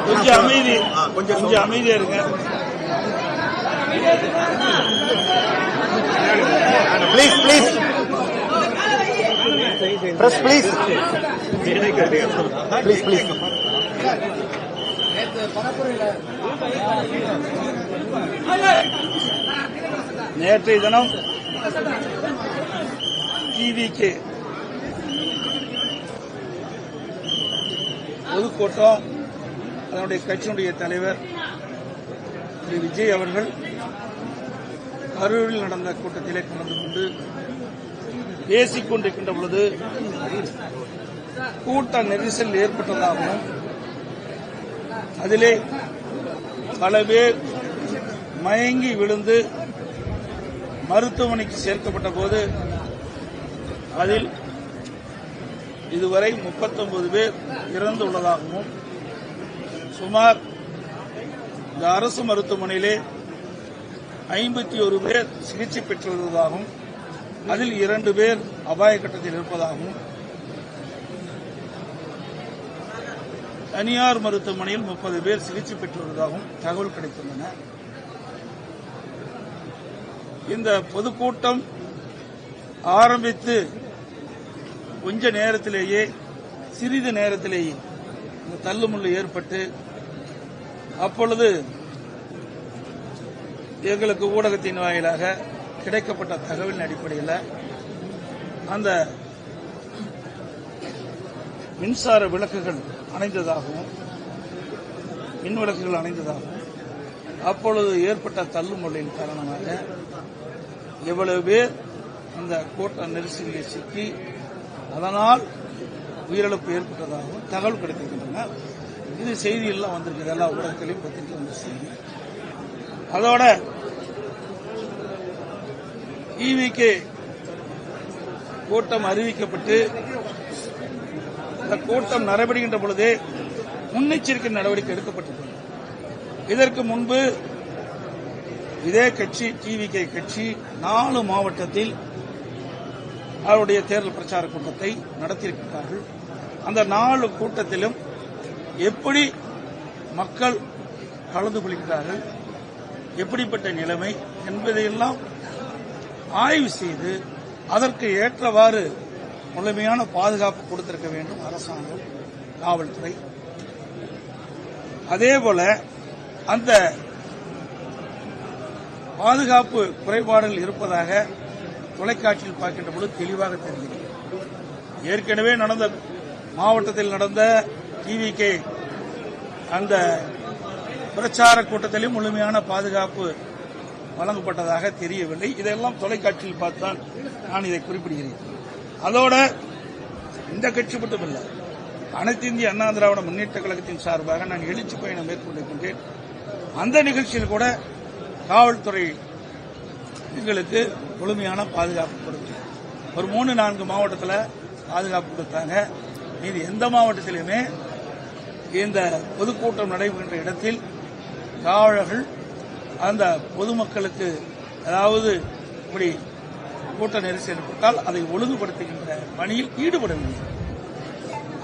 கொஞ்சம் அமைதி, கொஞ்சம் அமைதியா இருங்க. Please please press please please please. நேற்றைய தினம் டிவிக்கு பொதுக்கூட்டம், அதனுடைய கட்சியினுடைய தலைவர் திரு விஜய் அவர்கள் கரூரில் நடந்த கூட்டத்திலே கலந்து கொண்டு பேசிக் கொண்டிருக்கின்ற பொழுது கூட்ட நெரிசல் ஏற்பட்டதாகவும் அதிலே பல பேர் மயங்கி விழுந்து மருத்துவமனைக்கு சேர்க்கப்பட்ட போது அதில் இதுவரை 39 பேர் இறந்துள்ளதாகவும் சுமார் இந்த அரசு மருத்துவமனையிலே 51 பேர் சிகிச்சை பெற்று வருவதாகவும் அதில் 2 பேர் அபாய கட்டத்தில் இருப்பதாகவும் தனியார் மருத்துவமனையில் 30 பேர் சிகிச்சை பெற்று வருவதாகவும் தகவல் கிடைத்துள்ளன. இந்த பொதுக்கூட்டம் ஆரம்பித்து கொஞ்ச நேரத்திலேயே, சிறிது நேரத்திலேயே இந்த தள்ளுமுள்ளு ஏற்பட்டு, அப்பொழுது எங்களுக்கு ஊடகத்தின் வாயிலாக கிடைக்கப்பட்ட தகவலின் அடிப்படையில் அந்த மின்சார விளக்குகள் அணைந்ததாகவும், மின் விளக்குகள் அணைந்ததாகவும், அப்பொழுது ஏற்பட்ட தள்ளுமுள்ளின் காரணமாக எவ்வளவு பேர் அந்த கூட்ட நெரிசலில் சிக்கி அதனால் உயிரிழப்பு ஏற்பட்டதாகவும் தகவல் கிடைத்திருக்கின்றன. இது செய்தியெல்லாம் வந்திருக்குது, எல்லா ஊடகத்திலையும் பத்திரிகை வந்த செய்தி. அதோட டிவிக்கு கூட்டம் அறிவிக்கப்பட்டு இந்த கூட்டம் நடைபெறுகின்ற பொழுதே முன்னெச்சரிக்கை நடவடிக்கை எடுக்கப்பட்டது. இதற்கு முன்பு இதே கட்சி, டிவிகே கட்சி 4 மாவட்டத்தில் அவருடைய தேர்தல் பிரச்சார கூட்டத்தை நடத்தியிருக்கிறார்கள். அந்த 4 கூட்டத்திலும் எப்படி மக்கள் கலந்து கொள்கிறார்கள், எப்படிப்பட்ட நிலைமை என்பதையெல்லாம் ஆய்வு செய்து அதற்கு ஏற்றவாறு முழுமையான பாதுகாப்பு கொடுத்திருக்க வேண்டும் அரசாங்கம், காவல்துறை. அதேபோல அந்த பாதுகாப்பு குறைபாடுகள் இருப்பதாக தொலைக்காட்சியில் பார்க்கின்ற பொழுது தெளிவாக தெரிகிறது. ஏற்கனவே நடந்த மாவட்டத்தில் நடந்த டிவிகே அந்த பிரச்சார கூட்டத்திலும் முழுமையான பாதுகாப்பு வழங்கப்பட்டதாக தெரியவில்லை. இதெல்லாம் தொலைக்காட்சியில் பார்த்தான் நான் இதை குறிப்பிடுகிறேன். அதோட இந்த கட்சி மட்டுமில்லை, அனைத்து இந்திய அண்ணா திராவிட முன்னேற்ற கழகத்தின் சார்பாக நான் எழுச்சி பயணம் மேற்கொண்டிருக்கின்றேன். அந்த நிகழ்ச்சியில் கூட காவல்துறை எங்களுக்கு முழுமையான பாதுகாப்பு கொடுத்து ஒரு 3-4 மாவட்டத்தில் பாதுகாப்பு கொடுத்தாங்க. மீது எந்த மாவட்டத்திலுமே இந்த பொதுக்கூட்டம் நடைபெறுகின்ற இடத்தில் காவலர்கள் அந்த பொதுமக்களுக்கு, அதாவது இப்படி கூட்ட நெரிசல் ஏற்பட்டால் அதை ஒழுங்குபடுத்துகின்ற பணியில் ஈடுபடவில்லை.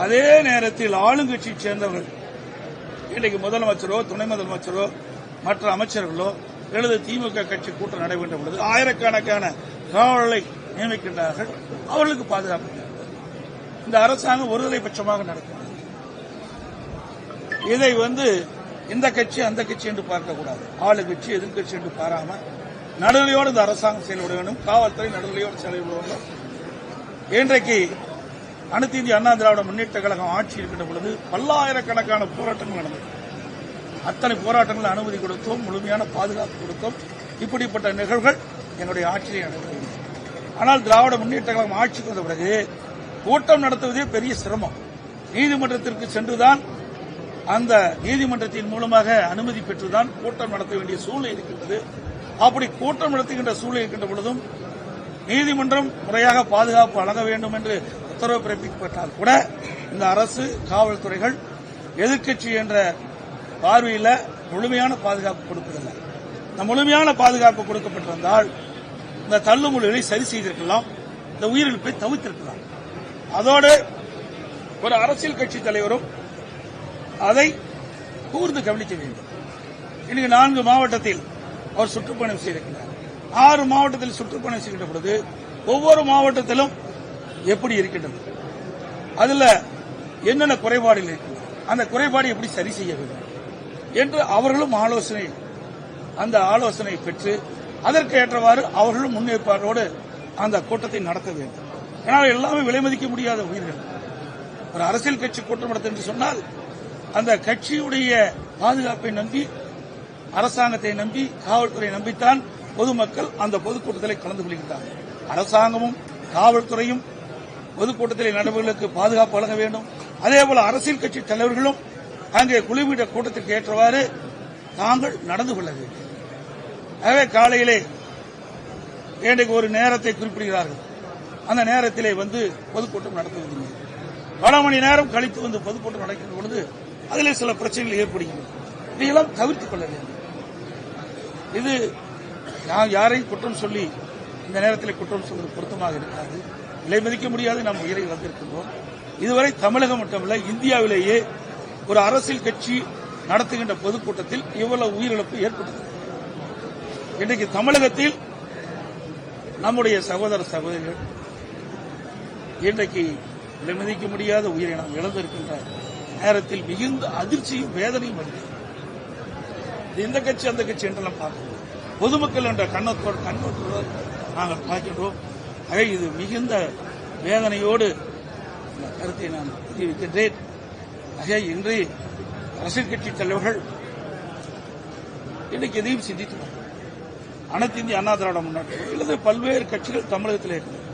அதே நேரத்தில் ஆளுங்கட்சியைச் சேர்ந்தவர்கள், இன்றைக்கு முதலமைச்சரோ துணை முதலமைச்சரோ மற்ற அமைச்சர்களோ எழுது திமுக கட்சி கூட்டம் நடைபெற்ற பொழுது ஆயிரக்கணக்கான காவலர்களை நியமிக்கின்றார்கள். அவர்களுக்கு பாதுகாப்பு. இந்த அரசாங்கம் ஒருதலை பட்சமாக நடக்கிறது. இதை இந்த கட்சி அந்த கட்சி என்று பார்க்கக்கூடாது. ஆளுங்கட்சி எதிர்கட்சி என்று பாராம நடுநிலையோடு இந்த அரசாங்கம் செயல்பட வேண்டும். காவல்துறை நடுநிலையோடு செயல்பட வேண்டும். இன்றைக்கு அனைத்து இந்திய அண்ணா திராவிட முன்னேற்ற கழகம் ஆட்சி இருக்கின்ற பொழுது பல்லாயிரக்கணக்கான போராட்டங்கள் நடந்தது. அத்தனை போராட்டங்கள் அனுமதி கொடுத்தோம், முழுமையான பாதுகாப்பு கொடுத்தோம். இப்படிப்பட்ட நிகழ்வுகள் எங்களுடைய ஆட்சியிலே நடக்கிறது. ஆனால் திராவிட முன்னேற்ற கழகம் ஆட்சிக்கு வந்த பிறகு கூட்டம் நடத்துவதே பெரிய சிரமம். நீதிமன்றத்திற்கு சென்றுதான், அந்த நீதிமன்றத்தின் மூலமாக அனுமதி பெற்றுதான் கூட்டம் நடத்த வேண்டிய சூழ்நிலை இருக்கின்றது. அப்படி கூட்டம் நடத்துகின்ற சூழ்நிலை இருக்கின்ற பொழுதும் நீதிமன்றம் முறையாக பாதுகாப்பு வழங்க வேண்டும் என்று உத்தரவு பிறப்பிக்கப்பட்டால் கூட இந்த அரசு, காவல்துறைகள் எதிர்க்கட்சி என்ற பார்வையில் முழுமையான பாதுகாப்பு கொடுப்பதில்லை. இந்த முழுமையான பாதுகாப்பு கொடுக்கப்பட்டிருந்தால் இந்த தள்ளுமுள்ளுகளை சரி செய்திருக்கலாம், இந்த உயிரிழப்பை தவிர்த்திருக்கலாம். அதோடு ஒரு அரசியல் கட்சி தலைவரும் அதை கூர்ந்து கவனிக்க வேண்டும். இன்னைக்கு 4 மாவட்டத்தில் அவர் சுற்றுப்பயணம் செய்திருக்கிறார். 6 மாவட்டத்தில் சுற்றுப்பயணம் செய்கின்ற பொழுது ஒவ்வொரு மாவட்டத்திலும் எப்படி இருக்கின்றது, அதுல என்னென்ன குறைபாடுகள் இருக்கின்றன, அந்த குறைபாடு எப்படி சரி செய்ய வேண்டும் என்று அவர்களும் அந்த ஆலோசனை பெற்று அதற்கு ஏற்றவாறு அவர்களும் முன்னேற்பாட்டோடு அந்த கூட்டத்தை நடத்த வேண்டும். ஏனால் எல்லாமே விலை மதிக்க முடியாத உயிர்கள். ஒரு அரசியல் கட்சி கூட்டம் நடத்த என்று சொன்னால் அந்த கட்சியுடைய பாதுகாப்பை நம்பி, அரசாங்கத்தை நம்பி, காவல்துறையை நம்பித்தான் பொதுமக்கள் அந்த பொதுக்கூட்டத்தில் கலந்து கொள்கின்றார்கள். அரசாங்கமும் காவல்துறையும் பொதுக்கூட்டத்தில் நடைபெறுவதற்கு பாதுகாப்பு வழங்க வேண்டும். அதேபோல அரசியல் கட்சி தலைவர்களும் அங்கே குழுவிட கூட்டத்திற்கு ஏற்றவாறு தாங்கள் நடந்து கொள்ள வேண்டும். ஆகவே காலையிலே இன்றைக்கு ஒரு நேரத்தை குறிப்பிடுகிறார்கள். அந்த நேரத்திலே வந்து பொதுக்கூட்டம் நடத்துவதில்லை. பல மணி நேரம் கழித்து வந்து பொதுக்கூட்டம் நடக்கின்ற பொழுது அதிலே சில பிரச்சனைகள் ஏற்படுகின்றன. இதையெல்லாம் தவிர்த்துக் கொள்ள வேண்டும். இது நான் யாரையும் குற்றம் சொல்லி இந்த நேரத்தில் குற்றம் சொல்வது பொருத்தமாக இருக்காது. விலை மதிக்க முடியாது நாம் உயிரை இழந்திருக்கின்றோம். இதுவரை தமிழகம் மட்டுமல்ல, இந்தியாவிலேயே ஒரு அரசியல் கட்சி நடத்துகின்ற பொதுக்கூட்டத்தில் இவ்வளவு உயிரிழப்பு ஏற்பட்டது. இன்றைக்கு தமிழகத்தில் நம்முடைய சகோதர சகோதரிகள் இன்றைக்கு விலை மதிக்க முடியாத உயிரை நாம் இழந்திருக்கின்ற நேரத்தில் மிகுந்த அதிர்ச்சியும் வேதனையும் வருகிறது. இந்த கட்சி அந்த கட்சி என்றெல்லாம் பார்க்கிறோம். பொதுமக்கள் என்ற கண்ணோட்டத்தோடு நாங்கள் பார்க்கின்றோம். ஆக இது மிகுந்த வேதனையோடு இந்த கருத்தை நான் தெரிவிக்கின்றேன். ஆக இன்று அரசியல் கட்சி தலைவர்கள் இன்றைக்கு எதையும் சிந்தித்துள்ளார்கள். அனைத்து இந்திய அண்ணா திராவிட முன்னேற்ற அல்லது பல்வேறு கட்சிகள் தமிழகத்தில் இருக்கிறது.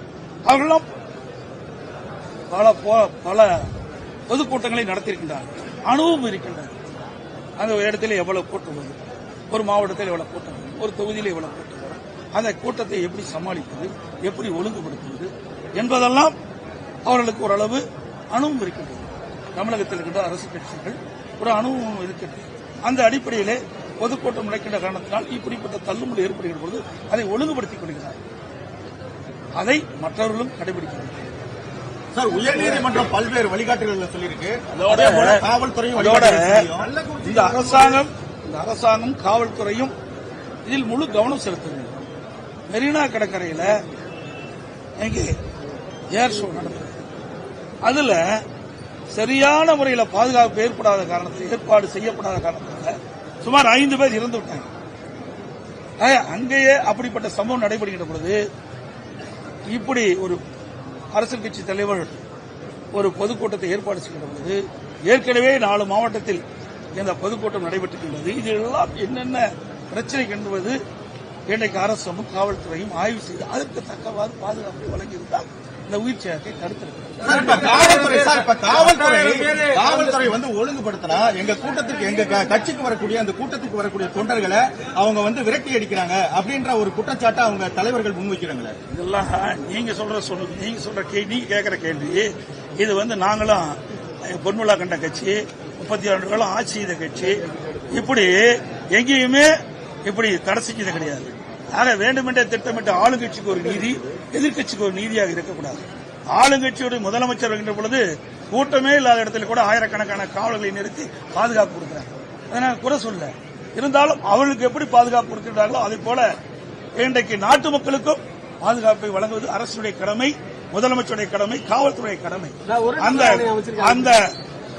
அவர்களும் பல பொதுக்கூட்டங்களை நடத்தியிருக்கின்றார்கள். அனுபவம் இருக்கின்றது. அந்த இடத்துல எவ்வளவு கூட்டம் வரும், ஒரு மாவட்டத்தில் எவ்வளவு கூட்டம் வரும், ஒரு தொகுதியில் எவ்வளவு கூட்டம் வரும், அந்த கூட்டத்தை எப்படி சமாளிப்பது, எப்படி ஒழுங்குபடுத்துவது என்பதெல்லாம் அவர்களுக்கு ஓரளவு அனுபவம் இருக்கின்றது. தமிழகத்தில் இருக்கின்ற அரசு கட்சிகள் ஒரு அனுபவம் இருக்கின்றது. அந்த அடிப்படையிலே பொதுக்கூட்டம் நடக்கின்ற காரணத்தினால் இப்படிப்பட்ட தள்ளுமுறை ஏற்படுகிற பொழுது அதை ஒழுங்குபடுத்திக் கொள்கிறார். அதை மற்றவர்களும் கடைபிடிக்கிறார்கள். சார், உயர்நீதிமன்றம் பல்வேறு வழிகாட்டுதல்களை சொல்லியிருக்கு. காவல்துறையும் இந்த அரசாங்கம் காவல்துறையும் இதில் முழு கவனம் செலுத்துகிறது. மெரினா கடற்கரையில் இங்கே ஏர் ஷோ நடந்தது. அதுல சரியான முறையில் பாதுகாப்பு ஏற்பாடு செய்யப்படாத காரணத்தால் சுமார் 5 பேர் இறந்து விட்டாங்க. அங்கேயே அப்படிப்பட்ட சம்பவம் நடைபெறுகின்ற பொழுது இப்படி ஒரு அரசியல் கட்சி தலைவர் ஒரு பொதுக்கூட்டத்தை ஏற்பாடு செய்கின்ற பொழுது ஏற்கனவே 4 மாவட்டத்தில் இந்த பொதுக்கூட்டம் நடைபெற்றிருக்கின்றது. இதெல்லாம் என்னென்ன பிரச்சனை என்பது இன்றைக்கு அரசும் காவல்துறையும் ஆய்வு செய்து அதற்கு தக்கவாறு பாதுகாப்பை வழங்கியிருந்தால் இந்த உயிர் சேதத்தை தடுத்திருக்கிறது. காவல்துறை வந்து ஒழுங்குபடுத்தினா எங்க கூட்டத்துக்கு, எங்க கட்சிக்கு வரக்கூடிய அந்த கூட்டத்துக்கு வரக்கூடிய தொண்டர்களை அவங்க விரட்டி அடிக்கிறாங்க அப்படின்ற ஒரு குற்றச்சாட்டை அவங்க தலைவர்கள் முன்வைக்கிறாங்களே. இதெல்லாம் நீங்க நீங்க கேட்கிற கேள்வி. இது நாங்களும் பொன்முலா கண்ட கட்சி, 32 ஆண்டுகளும் ஆட்சி செய்த கட்சி, இப்படி எங்கேயுமே இப்படி தடை செஞ்சது கிடையாது. ஆக வேண்டுமென்றே திட்டமிட்ட ஆளுங்கட்சிக்கு ஒரு நீதி, எதிர்க்கட்சிக்கு ஒரு நீதியாக இருக்கக்கூடாது. ஆளுங்கட்சியுடைய முதலமைச்சர் வருகின்ற பொழுது கூட்டமே இல்லாத இடத்துல கூட ஆயிரக்கணக்கான காவலர்களை நிறுத்தி பாதுகாப்பு கொடுக்கிறாங்க. அதனால குறை சொல்ல, இருந்தாலும் அவர்களுக்கு எப்படி பாதுகாப்பு கொடுக்கிறார்களோ அதே போல இன்றைக்கு நாட்டு மக்களுக்கும் பாதுகாப்பை வழங்குவது அரசுடைய கடமை, முதலமைச்சருடைய கடமை, காவல்துறை கடமை. அந்த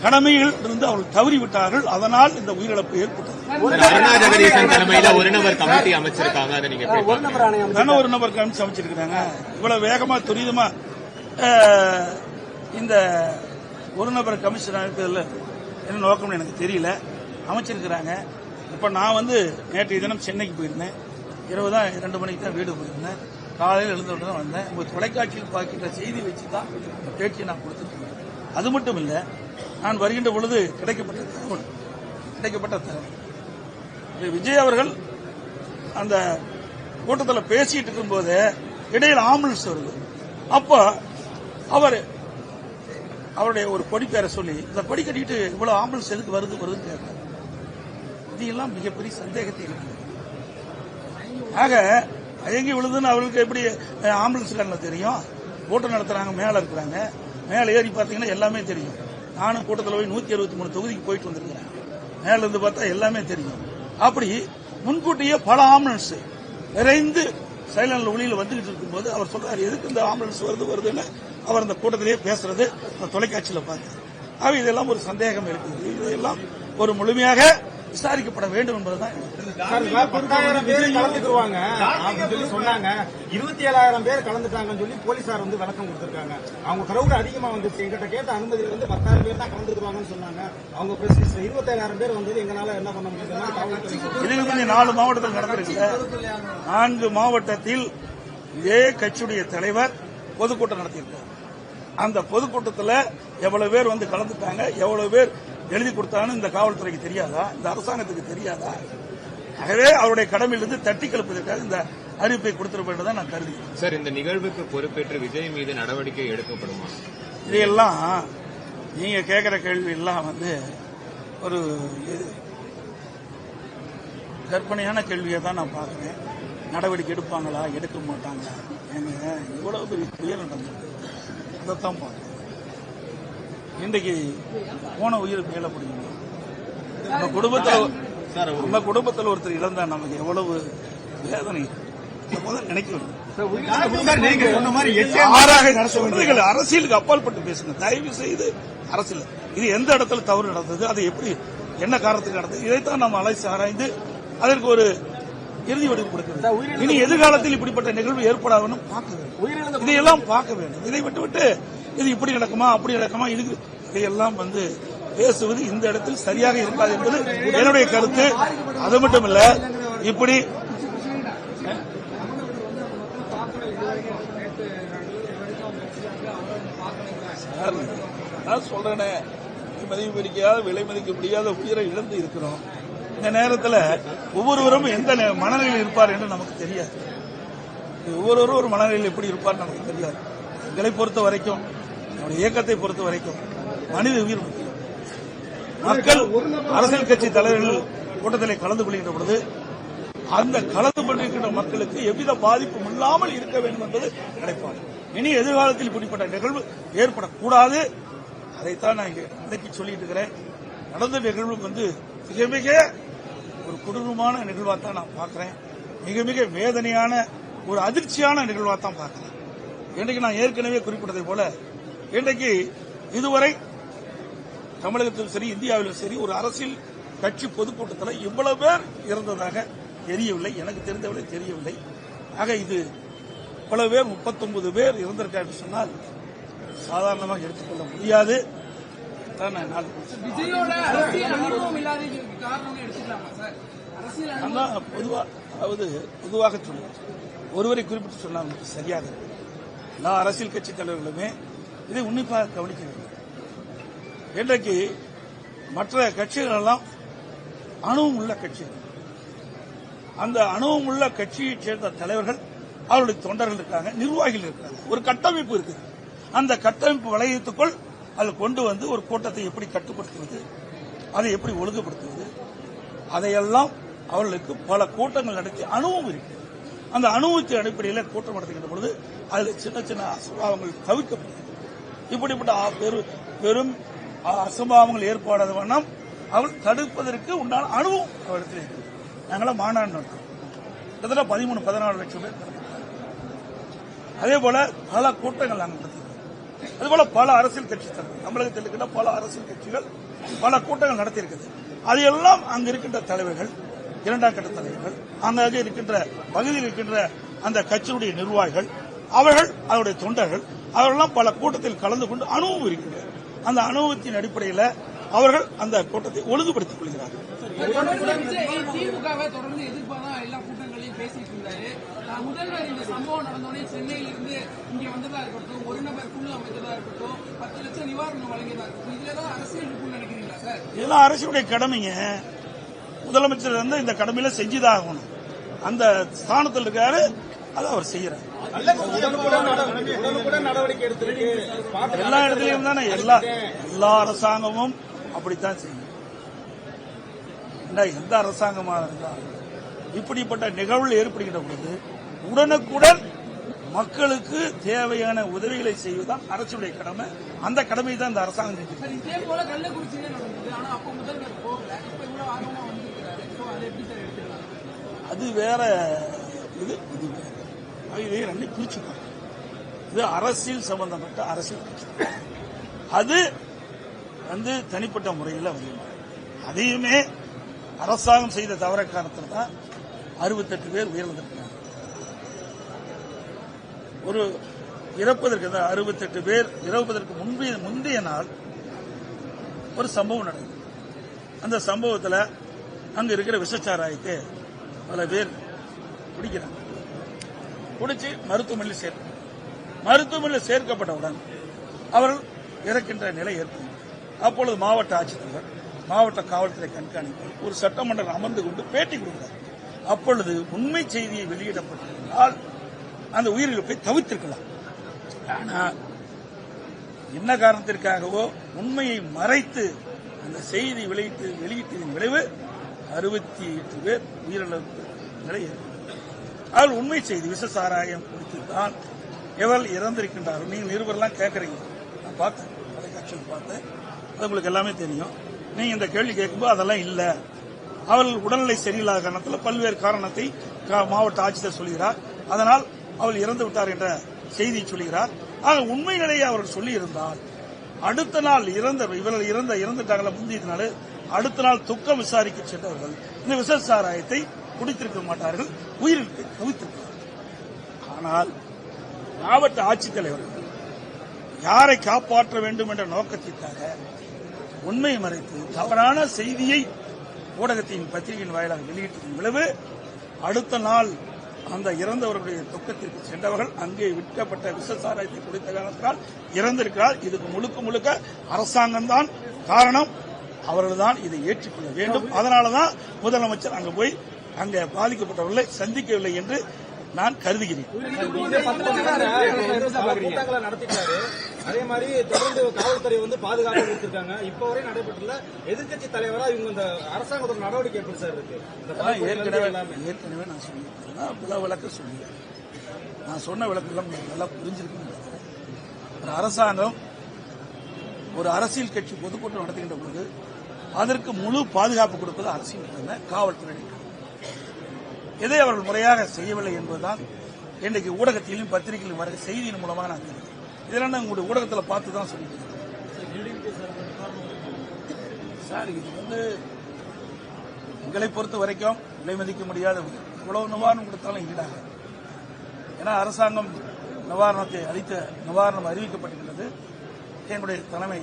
கடமையில் இருந்து அவர்கள் தவறிவிட்டார்கள். அதனால் இந்த உயிரிழப்பு ஏற்பட்டது. ஒரு நபர் கமிட்டி அமைச்சிருக்காங்க. ஒரு நபர் கமிட்டி அமைச்சிருக்காங்க. இவ்வளவு வேகமா துரிதமா இந்த ஒரு நபர் கமிஷன் அமைப்பதில் என்ன நோக்கம்னு எனக்கு தெரியல. அமைச்சிருக்கிறாங்க. இப்ப நான் நேற்றைய தினம் சென்னைக்கு போயிருந்தேன். இரவு தான் 2 மணிக்கு தான் வீடு போயிருந்தேன். காலையில் எழுந்தவுடன் தான் வந்தேன். உங்க தொலைக்காட்சியில் பார்க்கின்ற செய்தி வச்சு தான் பேச்சு நான் கொடுத்துட்டு இருக்கேன். அது மட்டும் இல்ல, நான் வருகின்ற பொழுது கிடைக்கப்பட்ட தகவல் விஜய் அவர்கள் அந்த கூட்டத்தில் பேசிட்டு இருக்கும்போது இடையில் ஆம்புலன்ஸ் வருது. அப்ப அவருடைய ஒரு கொடி பேரை சொல்லி இந்த கொடி கட்டிட்டு இவ்வளவு ஆம்புலன்ஸ் எதுக்கு வருதுன்னு கேட்கிறார். இதெல்லாம் மிகப்பெரிய சந்தேகத்தை இருக்கு. ஆக எங்க விழுதுன்னு அவர்களுக்கு எப்படி ஆம்புலன்ஸ்காரங்க தெரியும்? கூட்டம் நடத்துறாங்க, மேல இருக்கிறாங்க. மேல ஏறி பார்த்தீங்கன்னா எல்லாமே தெரியும். நானும் கூட்டத்தில் போய் 163 தொகுதிக்கு போயிட்டு வந்திருக்கிறேன். மேல இருந்து பார்த்தா எல்லாமே தெரியும். அப்படி முன்கூட்டியே பல ஆம்புலன்ஸ் விரைந்து சைலண்ட் ஒளியில் வந்துகிட்டு இருக்கும்போது அவர் சொல்றாரு, எதுக்கு இந்த ஆம்புலன்ஸ் வருதுன்னு அவர் அந்த கூட்டத்திலேயே பேசுறது தொலைக்காட்சியில் பார்த்தார். ஆக இதெல்லாம் ஒரு சந்தேகம் இருக்குது. இதெல்லாம் ஒரு முழுமையாக விசாரிக்கப்பட வேண்டும் என்பதுதான். 10,000 பேர் கலந்துக்குவாங்க அப்படின்னு சொல்லி சொன்னாங்க. 27,000 பேர் கலந்துட்டாங்கன்னு சொல்லி போலீசார் வந்து விளக்கம் கொடுத்திருக்காங்க. அவங்க கிரௌட் அதிகமா வந்துச்சு. எங்கிட்ட கேட்ட அனுமதியில வந்து 10,000 பேர் தான் கலந்துக்குவாங்கன்னு சொன்னாங்க. அவங்க பிரஸ் 27,000 பேர் வந்தது எங்களால என்ன பண்ண முடியுதுன்னா காவல்துறை. இதுக்கு 4 மாவட்டத்தில் நடந்திருக்கு. 4 மாவட்டத்தில் இதே கட்சியுடைய தலைவர் பொதுக்கூட்டம் நடத்தியிருக்கார். அந்த பொதுக்கூட்டத்தில் எவ்வளவு பேர் வந்து கலந்துட்டாங்க, எவ்வளவு பேர் எழுதி கொடுத்தான்னு இந்த காவல்துறைக்கு தெரியாதா, இந்த அரசாங்கத்துக்கு தெரியாதா? ஆகவே அவருடைய கடமையிலிருந்து தட்டி கலப்பதற்காக இந்த அறிவிப்பை கொடுத்திருப்பேன் தான் நான் கருதுகிறேன். சார், இந்த நிகழ்வுக்கு பொறுப்பேற்று விஜய் மீது நடவடிக்கை எடுக்கப்படுமா? இதையெல்லாம் நீங்க கேட்கிற கேள்வி எல்லாம் வந்து ஒரு கற்பனையான கேள்வியை தான் நான் பார்க்கிறேன். நடவடிக்கை எடுப்பாங்களா, எடுக்க மாட்டாங்களா? ஏங்க இவ்வளவு பெரிய புயல் நடந்திருக்கு, அதைத்தான் பார்க்கிறேன். இன்றைக்கு போன உயிர் மேல முடியும். நம்ம குடும்பத்தில் ஒருத்தர் இழந்தா நமக்கு எவ்வளவு வேதனை நினைக்கணும். அரசியலுக்கு அப்பாற்பட்டு பேசுங்க, தயவு செய்து. அரசியல் இது எந்த இடத்துல தவறு நடந்தது, அது எப்படி என்ன காரணத்துக்கு நடந்தது, இதைத்தான் நம்ம அலைசி ஆராய்ந்து அதற்கு ஒரு இறுதி வடிவு கொடுக்கிறது. இனி எதிர்காலத்தில் இப்படிப்பட்ட நிகழ்வு ஏற்படாதுன்னு பார்க்க வேண்டும். இதையெல்லாம் பார்க்க வேண்டும். இதை விட்டு இது இப்படி நடக்குமா அப்படி நடக்குமா, இதையெல்லாம் வந்து பேசுவது இந்த இடத்தில் சரியாக இருக்காது என்பது என்னுடைய கருத்து. அது மட்டும் இல்ல, இப்படி நான் சொல்றேனே, மதிப்பிடிக்காத விலை மதிக்க முடியாத உயிரை இழந்து இருக்கிறோம். இந்த நேரத்தில் ஒவ்வொருவரும் எந்த மனநிலையில் இருப்பார் என்று நமக்கு தெரியாது. ஒவ்வொருவரும் ஒரு மனநிலையில் எப்படி இருப்பார் நமக்கு தெரியாது. எங்களை பொறுத்த வரைக்கும், நம்முடைய இயக்கத்தை பொறுத்த வரைக்கும் மனித உயிர் முக்கியம். மக்கள் அரசியல் கட்சி தலைவர்கள் கூட்டத்தில் கலந்து கொள்கின்ற பொழுது அந்த கலந்து கொண்டிருக்கின்ற மக்களுக்கு எவ்வித பாதிப்பும் இல்லாமல் இருக்க வேண்டும் என்பது நினைப்பாங்க. இனி எதிர்காலத்தில் இப்படிப்பட்ட நிகழ்வு ஏற்படக்கூடாது. அதைத்தான் நான் இன்னைக்கு சொல்லிட்டு இருக்கிறேன். நடந்த நிகழ்வு வந்து மிக மிக ஒரு கொடூரமான நிகழ்வாத்தான் நான் பார்க்கிறேன். மிக மிக வேதனையான ஒரு அதிர்ச்சியான நிகழ்வாத்தான் பார்க்கிறேன். இன்றைக்கு நான் ஏற்கனவே குறிப்பிட்டதை போல, இன்றைக்கு இதுவரை தமிழகத்திலும் சரி இந்தியாவிலும் சரி ஒரு அரசியல் கட்சி பொதுக்கூட்டத்தில் இவ்வளவு பேர் இறந்ததாக தெரியவில்லை, எனக்கு தெரிந்தவரை தெரியவில்லை. ஆக இது இவ்வளவு பேர் 39 பேர் இறந்திருக்காரு சொன்னால் சாதாரணமாக எடுத்துக்கொள்ள முடியாது. பொதுவாக சொல்லுவேன், ஒருவரை குறிப்பிட்டு சொன்னால் சரியாக இருக்கு. எல்லா அரசியல் கட்சி தலைவர்களுமே இதை உன்னிப்பாக கவனிக்க வேண்டும். இன்றைக்கு மற்ற கட்சிகள் எல்லாம் அணுவும் உள்ள கட்சிகள். அந்த அணுவும் உள்ள கட்சியைச் சேர்ந்த தலைவர்கள், அவருடைய தொண்டர்கள் இருக்காங்க, நிர்வாகிகள் இருக்காங்க, ஒரு கட்டமைப்பு இருக்குது. அந்த கட்டமைப்பு வளையத்துக்குள் அதில் கொண்டு வந்து ஒரு கூட்டத்தை எப்படி கட்டுப்படுத்துவது, அதை எப்படி ஒழுங்குபடுத்துவது, அதையெல்லாம் அவர்களுக்கு பல கூட்டங்கள் நடத்தி அனுபவம் இருக்கு. அந்த அனுபவத்தின் அடிப்படையில் கூட்டம் நடத்துகின்ற பொழுது அதில் சின்ன சின்ன அசம்பாவங்கள் தவிர்க்கப்படுகிறது. இப்படிப்பட்ட பெரும் அசம்பாவங்கள் ஏற்படாத வண்ணம் அவள் தடுப்பதற்கு உண்டான அனுபவம் அவரிடத்தில் இருக்கிறது. நாங்களாம் மாநாடு நடத்துறோம், கிட்டத்தட்ட 13-14 லட்சம் பேர் கலந்துருக்காங்க. அதே போல பல கூட்டங்கள் நாங்கள் நடத்துகிறோம். அதுபோல பல அரசியல் கட்சி தலைவர்கள், தமிழகத்தில் இருக்கின்ற பல அரசியல் கட்சிகள் பல கூட்டங்கள் நடத்தியிருக்கிறது. அதையெல்லாம் அங்கு இருக்கின்ற தலைவர்கள், 2ஆம் கட்ட தலைவர்கள், அங்கே இருக்கின்ற பகுதியில் இருக்கின்ற அந்த கட்சியுடைய நிர்வாகிகள், அவர்கள் அவருடைய தொண்டர்கள், அவர்களெல்லாம் பல கூட்டத்தில் கலந்து கொண்டு அனுபவம் இருக்கிறது. அந்த அனுபவத்தின் அடிப்படையில் அவர்கள் அந்த கூட்டத்தை ஒழுங்குபடுத்திக் கொள்கிறார்கள். திமுகவை தொடர்ந்து எதிர்ப்பாதான் எல்லா கூட்டங்களையும் பேசிட்டு இருந்தாரு. முதல்வர் இந்த சம்பவம் நடந்தோடனே சென்னையில இருந்து இங்க வந்ததா இருக்கட்டும், ஒரு நபர் குழு அமைந்ததா இருக்கட்டும், 10 லட்சம் நிவாரணம் வழங்கியதா இருக்கட்டும், இதுலதான் அரசியல் இருக்குன்னு நினைக்கிறீங்களா சார்? இதெல்லாம் அரசுடைய கடமைங்க. முதலமைச்சர் வந்து இந்த கடமையில செஞ்சுதான் ஆகணும். அந்த ஸ்தானத்தில் இருக்காரு, அதை அவர் செய்யறாரு. எல்லா இடத்துலயும் தானே எல்லா அரசாங்கமும் அப்படித்தான் செய்யும். எந்த அரசாங்கமாக இருந்தாலும் இப்படிப்பட்ட நிகழ்வுகள் ஏற்படுகின்ற பொழுது உடனுக்குடன் மக்களுக்கு தேவையான உதவிகளை செய்வதுதான் அரசுடைய கடமை. அந்த கடமை தான் இந்த அரசாங்கம் செஞ்சிருக்கு. சார், இதே போல கள்ளக்குறிச்சியிலே நடந்தது. ஆனா அப்போ முதல்வர் போகல. இப்ப இவ்வளவு ஆர்வமா வந்திருக்கிறாரு. சோ அதை எப்படி சார் எடுத்துக்கலாம்? அது வேற, இது இது வேற. இதை ரெண்டையும் பிரிச்சுக்கணும். இது அரசியல் சம்பந்தப்பட்ட அரசியல் கட்சி, அது தனிப்பட்ட முறையில் வருகிறது. அதையுமே அரசாங்கம் செய்த தவற காரணத்தில் தான் 68 பேர் உயிரிழந்திருக்கிறாங்க. ஒரு இறப்பதற்கு 68 பேர் இறப்பதற்கு முந்தைய நாள் ஒரு சம்பவம் நடந்தது. அந்த சம்பவத்தில் அங்க இருக்கிற விஷச்சாராயத்தை பல பேர் குடிக்கிறாங்க. குடிச்சு மருத்துவமனையில் சேர்க்கப்பட்டவுடன் அவர்கள் இறக்கின்ற நிலை ஏற்படும். அப்பொழுது மாவட்ட ஆட்சித்தலைவர், மாவட்ட காவல்துறை கண்காணிப்பாளர் ஒரு சட்டமன்றம் அமர்ந்து கொண்டு பேட்டி கொடுக்கிறார். அப்பொழுது உண்மை செய்தியை வெளியிடப்பட்டிருந்தால் அந்த உயிரிழப்பை தவிர்த்திருக்கலாம். ஆனால் என்ன காரணத்திற்காகவோ உண்மையை மறைத்து அந்த செய்தி வெளியிட்டதின் விளைவு 68 பேர் உயிரிழப்பு நிலை ஏற்பட்டது. அதில் உண்மை செய்தி விஷசாராயம் குறித்துத்தான் எவர்கள் இறந்திருக்கின்றார்கள். நீங்க நிருபர்லாம் கேட்கறீங்க, நான் பார்த்தேன், தொலைக்காட்சியில் பார்த்தேன், அது உங்களுக்கு எல்லாமே தெரியும். நீங்க இந்த கேள்வி கேட்கும்போது அதெல்லாம் இல்ல, அவர்கள் உடல்நிலை சரியில்லாத காரணத்தில் பல்வேறு காரணத்தை மாவட்ட ஆட்சியர் சொல்கிறார், அதனால் அவள் இறந்து விட்டார் என்ற செய்தியை சொல்கிறார். ஆக உண்மை நிலையை அவர்கள் சொல்லி இருந்தால் அடுத்த நாள் இவர்கள் இறந்துட்டாங்கள முந்தைய நாள் அடுத்த நாள் துக்கம் விசாரிக்க சென்றவர்கள் இந்த விஷசாராயத்தை குடித்திருக்க மாட்டார்கள், உயிரிழப்பை தவிர்த்திருக்கிறார்கள். ஆனால் மாவட்ட ஆட்சித்தலைவர்கள் யாரை காப்பாற்ற வேண்டும் என்ற நோக்கத்திற்காக உண்மையை மறைத்து தவறான செய்தியை ஊடகத்தின் பத்திரிகையின் வாயிலாக வெளியிட்டதன் விளைவு அடுத்த நாள் அந்த இறந்தவர்களுடைய துக்கத்திற்கு சென்றவர்கள் அங்கே விற்கப்பட்ட விஷசாராயத்தை குடித்த காரணத்தால் இறந்திருக்கிறார். இதுக்கு முழுக்க அரசாங்கம் தான் காரணம். அவர்கள் தான் இதை ஏற்றுக்கொள்ள வேண்டும். அதனாலதான் முதலமைச்சர் அங்கு போய் அங்கே பாதிக்கப்பட்டவர்களை சந்திக்கவில்லை என்று நான் கருதுகிறேன். நடத்திட்டாரு. அதே மாதிரி தொடர்ந்து காவல்துறை பாதுகாப்பு கொடுத்திருக்காங்க. இப்ப வரை நடைபெற்றுள்ள எதிர்க்கட்சி தலைவரா இவங்க இந்த அரசாங்கத்தோட நடவடிக்கை எப்படி சார் இருக்கு? ஏற்கனவே நான் சொல்லியிருக்கேன், பல விளக்க சொல்லியிருக்கேன். நான் சொன்ன விளக்கெல்லாம் நல்லா புரிஞ்சிருக்கும். ஒரு அரசாங்கம் ஒரு அரசியல் கட்சி பொதுக்கூட்டம் நடத்துகின்ற பொழுது அதற்கு முழு பாதுகாப்பு கொடுப்பது அரசியல் காவல்துறை. இதை அவர்கள் முறையாக செய்யவில்லை என்பதுதான் இன்றைக்கு ஊடகத்திலும் பத்திரிகையிலும் வர செய்தியின் மூலமாக நான் இதெல்லாம் உங்களுடைய ஊடகத்தில் பார்த்து தான் சொல்லியிருக்கேன் சார். இது எங்களை பொறுத்த வரைக்கும் விலை மதிக்க முடியாத இவ்வளவு நிவாரணம் கொடுத்தாலும் ஈடாக. ஏன்னா அரசாங்கம் நிவாரணம் அறிவிக்கப்பட்டிருக்கிறது. என்னுடைய தலைமை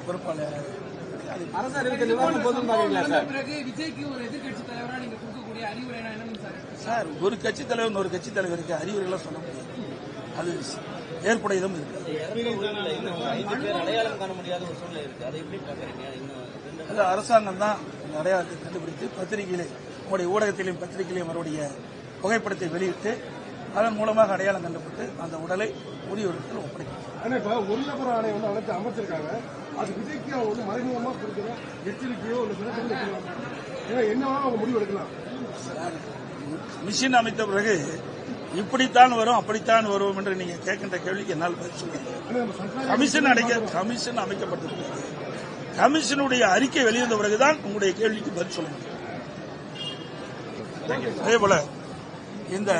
பொறுப்பாளர் பிறகு விஜய்க்கு ஒரு எதிர்கட்சி தலைவரா நீங்க கொடுக்கக்கூடிய அறிவுரை என்னன்னு சார், ஒரு கட்சி தலைவர் ஒரு கட்சி தலைவருக்கு அறிவுரைலாம் சொல்ல முடியாது. அது ஏற்புடையதும் இருக்கு. அடையாளம் காண முடியாத ஒரு சூழ்நிலை இருக்கு. அதை எப்படி பாக்குறீங்க? அது அரசாங்கம் தான் அடையாளத்தை கண்டுபிடித்து பத்திரிகையிலே உங்களுடைய ஊடகத்திலையும் பத்திரிகையிலையும் அவருடைய புகைப்படத்தை வெளியிட்டு அதன் மூலமாக அடையாளம் கண்டுபிடித்து அந்த உடலை உரியவர்கள் ஒப்படைக்கும். ஆனா இப்ப ஒரு நபர் ஆணை அழைத்து அமைச்சிருக்காங்க. அது விஜய்க்கு அவங்க மறைமுகமா கொடுக்கிற எச்சரிக்கையோ என்னவா அவங்க முடிவு எடுக்கலாம். மிஷின் அமைத்த பிறகு இப்படித்தான் வரும் அப்படித்தான் வரும் என்று நீங்க கேட்கின்ற கேள்விக்கு என்னால் பதில் சொல்லுங்க. கமிஷன் அமைக்கப்பட்டிருக்கிறது. கமிஷனுடைய அறிக்கை வெளிவந்த பிறகுதான் உங்களுடைய கேள்விக்கு பதில் சொல்ல முடியும். அதே போல இந்த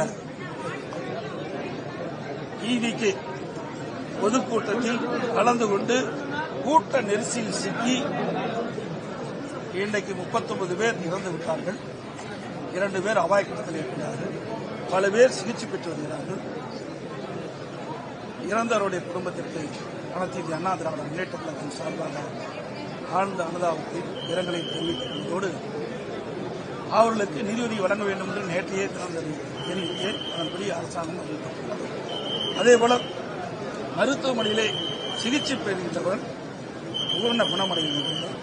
ஈவிக்கு பொதுக்கூட்டத்தில் கலந்து கொண்டு கூட்ட நெரிசலில் சிக்கி இன்றைக்கு 39 பேர் இறந்து விட்டார்கள். 2 பேர் அபாயக்கட்டத்தில் இருக்கிறார்கள். பல பேர் சிகிச்சை பெற்று வருகிறார்கள். இறந்தவருடைய குடும்பத்திற்கு அனைத்து இந்திய அண்ணா திராவிட முன்னேற்ற கழகத்தின் சார்பாக ஆழ்ந்த அனுதாபத்தை இரங்கலை தெரிவிப்பதோடு அவர்களுக்கு நிதியுதவி வழங்க வேண்டும் என்று நேற்றையே தெரிவித்தேன். அதன்படி அரசாங்கம் அறிவிக்கப்பட்டுள்ளது. அதேபோல மருத்துவமனையிலே சிகிச்சை பெறுகின்றவர் பூர்ண குணமடைகின்றனர்.